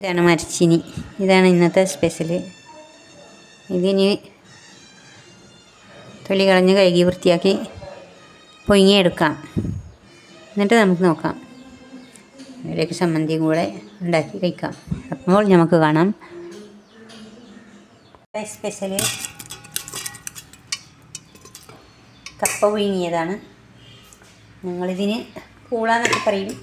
ഇതാണ് മരച്ചീനി. ഇതാണ് ഇന്നത്തെ സ്പെഷ്യൽ. ഇതിന് തൊലി കളഞ്ഞ് കഴുകി വൃത്തിയാക്കി പൊങ്ങിയെടുക്കാം. എന്നിട്ട് നമുക്ക് നോക്കാം. അതിലേക്ക് ചമ്മന്തിയും കൂടെ ഉണ്ടാക്കി കഴിക്കാം. അപ്പോൾ നമുക്ക് കാണാം. സ്പെഷ്യൽ കപ്പ പുഴുങ്ങിയതാണ്. ഞങ്ങളിതിന് പൂളാന്നൊക്കെ പറയും.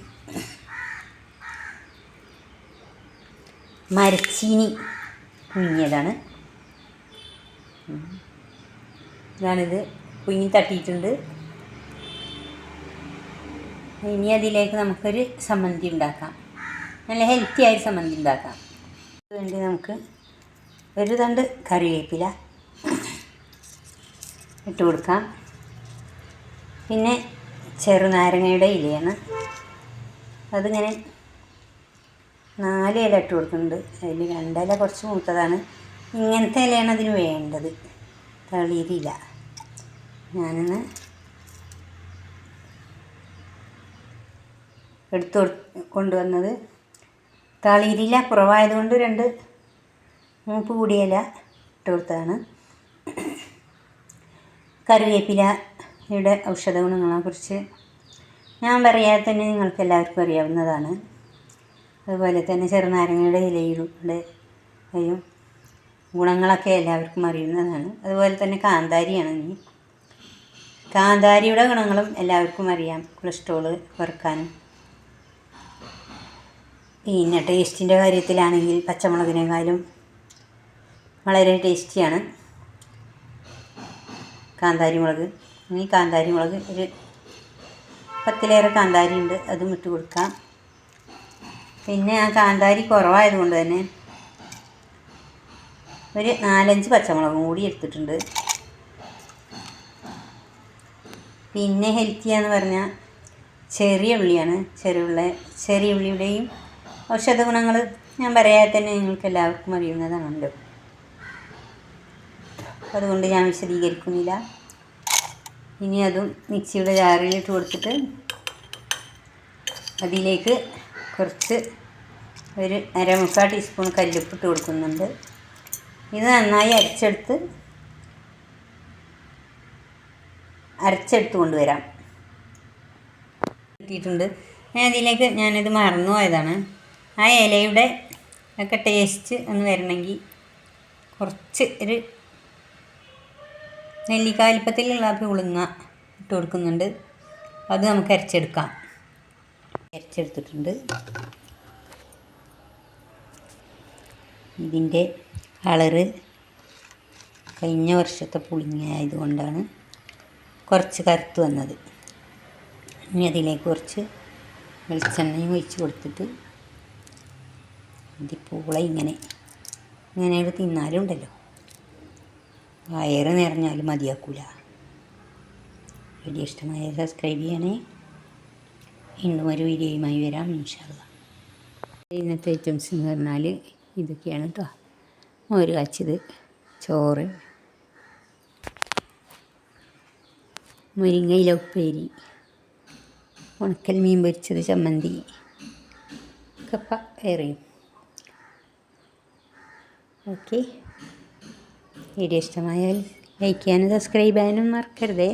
മരച്ചീനി പുഴുങ്ങിയതാണ്. ഇതാണിത്. പുഴുങ്ങി തട്ടിയിട്ടുണ്ട്. ഇനി അതിലേക്ക് നമുക്കൊരു ചമ്മന്തി ഉണ്ടാക്കാം. നല്ല ഹെൽത്തി ആയ ചമ്മന്തി ഉണ്ടാക്കാം. അതുവേണ്ടി നമുക്ക് ഒരു തണ്ട് കറിവേപ്പില ഇട്ട് കൊടുക്കാം. പിന്നെ ചെറുനാരങ്ങയുടെ ഇലയാണ്. അതിങ്ങനെ 4 ഇല ഇട്ട് കൊടുക്കുന്നുണ്ട്. അതിൽ 2 ഇല കുറച്ച് മൂത്തതാണ്. ഇങ്ങനത്തെ ഇലയാണ് അതിന് വേണ്ടത്, തളിരില. ഞാനൊന്ന് എടുത്ത് കൊണ്ടുവന്നത്. തളിരില കുറവായതുകൊണ്ട് 2 മൂപ്പ് കൂടിയ ഇല ഇട്ട് കൊടുത്തതാണ്. കറിവേപ്പിലയുടെ ഔഷധ ഗുണങ്ങളെക്കുറിച്ച് ഞാൻ പറയാതെ തന്നെ നിങ്ങൾക്ക് എല്ലാവർക്കും അറിയാവുന്നതാണ്. അതുപോലെ തന്നെ ചെറുനാരങ്ങയുടെ ഇലയുടെയും ഗുണങ്ങളൊക്കെ എല്ലാവർക്കും അറിയുന്നതാണ്. അതുപോലെ തന്നെ കാന്താരിയാണ്. കാന്താരിയുടെ ഗുണങ്ങളും എല്ലാവർക്കും അറിയാം. കൊളസ്ട്രോള് കുറക്കാനും. പിന്നെ ടേസ്റ്റിൻ്റെ കാര്യത്തിലാണെങ്കിൽ പച്ചമുളകിനേക്കാളും വളരെ ടേസ്റ്റിയാണ് കാന്താരി മുളക്. ഈ കാന്താരി മുളക് ഒരു 10ലേറെ കാന്താരി ഉണ്ട്, അതും ഇട്ട് കൊടുക്കാം. പിന്നെ ആ കാന്താരി കുറവായതുകൊണ്ട് തന്നെ ഒരു 4-5 പച്ചമുളകും കൂടി എടുത്തിട്ടുണ്ട്. പിന്നെ ഹെൽത്തിയാന്ന് പറഞ്ഞാൽ ചെറിയ ഉള്ളിയാണ്. ചെറിയ ഉള്ളിയുടെയും ഔഷധ ഗുണങ്ങൾ ഞാൻ പറയാതെ തന്നെ നിങ്ങൾക്ക് എല്ലാവർക്കും അറിയുന്നതാണല്ലോ. അതുകൊണ്ട് ഞാൻ വിശദീകരിക്കുന്നില്ല. ഇനി അതും മിക്സിയുടെ ജാറിലിട്ട് കൊടുത്തിട്ട് അതിലേക്ക് കുറച്ച് ഒരു 1/4 ടീസ്പൂൺ കല്ലുപ്പിട്ട് കൊടുക്കുന്നുണ്ട്. ഇത് നന്നായി അരച്ചെടുത്ത് കൊണ്ടുവരാം. കിട്ടിയിട്ടുണ്ട്. അതിലേക്ക് ഞാനിത് മറന്നു പോയതാണ്. ആ ഇലയുടെ ഒക്കെ ടേസ്റ്റ് ഒന്ന് വരണമെങ്കിൽ കുറച്ച് ഒരു നെല്ലിക്കാലിപ്പത്തിലുള്ള പുളിങ്ങ ഇട്ട് കൊടുക്കുന്നുണ്ട്. അത് നമുക്ക് അരച്ചെടുക്കാം. അരച്ചെടുത്തിട്ടുണ്ട്. ഇതിൻ്റെ കളറ് കഴിഞ്ഞ വർഷത്തെ പുളിങ്ങ ആയതുകൊണ്ടാണ് കുറച്ച് കറുത്ത് വന്നത്. ഇനി അതിലേക്ക് കുറച്ച് വെളിച്ചെണ്ണയും ഒഴിച്ച് കൊടുത്തിട്ട് ഇത് പൂള ഇങ്ങനെ തിന്നാലും ഉണ്ടല്ലോ, വയറ് നിറഞ്ഞാലും മതിയാക്കൂല. വീഡിയോ ഇഷ്ടമായ സബ്സ്ക്രൈബ് ചെയ്യണേ. ഇന്നും ഒരു വീഡിയോയുമായി വരാം ഇൻഷാ അല്ലാഹ്. ഇന്നത്തെ ഐറ്റംസ് എന്ന് പറഞ്ഞാൽ ഇതൊക്കെയാണ് കേട്ടോ. മോര് കാച്ചിയത്, ചോറ്, മുരിങ്ങയില ഉപ്പേരി, ഉണക്കൽ മീൻ പൊരിച്ചത്, ചമ്മന്തി, കപ്പ വേറെയും. ഓക്കെ, വീഡിയോ ഇഷ്ടമായാൽ ലൈക്ക് ചെയ്യാനും സബ്സ്ക്രൈബ് ചെയ്യാനും മറക്കരുതേ.